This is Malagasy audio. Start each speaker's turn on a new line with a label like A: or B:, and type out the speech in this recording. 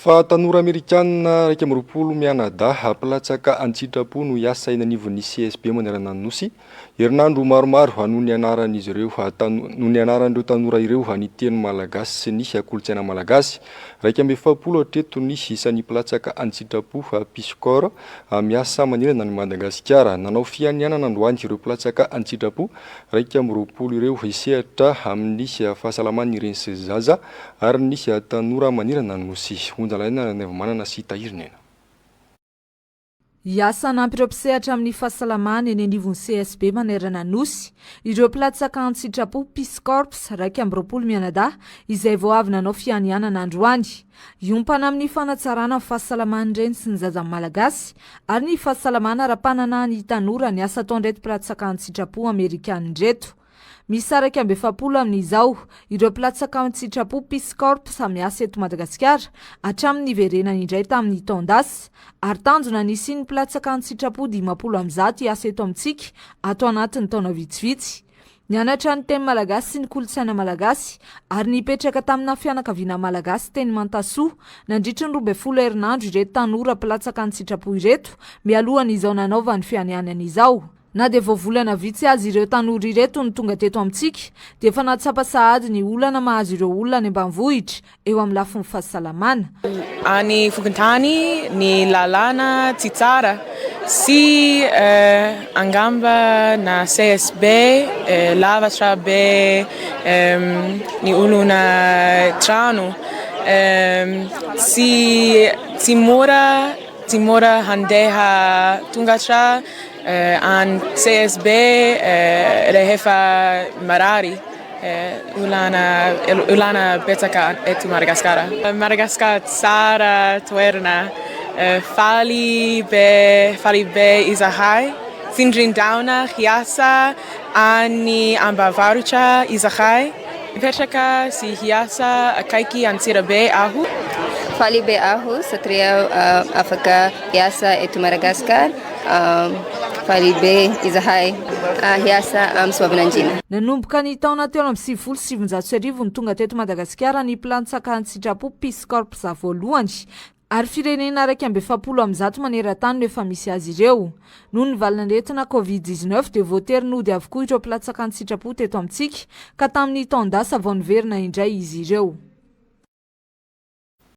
A: Fa tanora Amerikana raika amby roapolo mianada hampalatsaka an-tsitrapo no hiasa eny anivon'ny CSB manerana ny nosy. Herinandro maromaro noho ny anaran'izy ireo noho ny anaran'ireo tanora ireo ny teny malagasy sy ny kolotsaina malagasy. Raika amby efapolo hatreto ny isan'ny mpalatsaka an-tsitrapo Piscor miasa manerana ny Madagasikara. Nanao fianianana androany ireo mpalatsaka an-tsitrapo raika amby roapolo ireo hisehatra amin'ny fahasalaman'ireny sy zaza ary ny tanora manerana ny nosy. Manana sy tahirina.
B: Hiasa nampy ireo mpisehatra amin'ny fahasalamana eny anivon'ny CSB manerana nosy, ireo mpalatsaka an-tsitrapo Peace Corps raika amby roapolo mianadahy izay vao avy nanao fianianana androany. Iompana amin'ny fanatsarana fahasalamana ireny sy ny zaza malagasy ary ny fahasalamana ara-panana ny tanora ny asa ataon'ireto mpalatsaka an-tsitrapo Amerikana reto. Misy raika amby efapolo amin'izao ireo mpalatsaka an-tsitrapo Peace Corps miasa eto Madagasikara hatramin'ny iverenany indray tamin'ny taondasy ary tanjona nisy ny mpalatsaka an-tsitrapo 500 hiasa eto amintsika ato anatin'ny taona vitsivitsy. Nianatra ny teny malagasy sy ny kolotsaina malagasy ary nipetraka tamina fianakaviana malagasy teny Mantasoa nandritra ny 12 herinandro ireto tanora mpalatsaka an-tsitrapo ireto mialohan'izao nanaova ny fianianana izao. Na dia voavolana vitsy azy ireo tanora ireto ny tonga teto amintsika dia efa nahatsapa sahady ny olana mahazo ireo olona any ambanivohitra eo amin'ny lafin'ny fahasalamana.
C: Any Fokontany ny lalàna tsy tsara sy angamba na CSB lavatra be ny olona trano tsy mora handeha tongatra an CSB rehefa marary ulana betsaka eto Madagaskara. Madagaskara tsara toerana faly be izahay sindrindaona hiasa any ambavarotra izahay mipetraka sy hiasa akaiky Antsirabe aho.
D: Faly be aho satria afaka hiasa eto Madagaskara. Faly be izahay hiasa amin'ny Soavinandriana.
B: Nanomboka ny taona 2017 ny tonga teto Madagasikara ny mpalatsaka an-tsitrapo Peace Corps voalohany ary firenena raika amby efapolo amby maneran-tany no efa misy azy ireo. Noho ny valin'aretina COVID-19 dia voatery nody avokoa ireo mpalatsaka an-tsitrapo teto amintsika ka tamin'ny taondasa vao niverina indray izy ireo.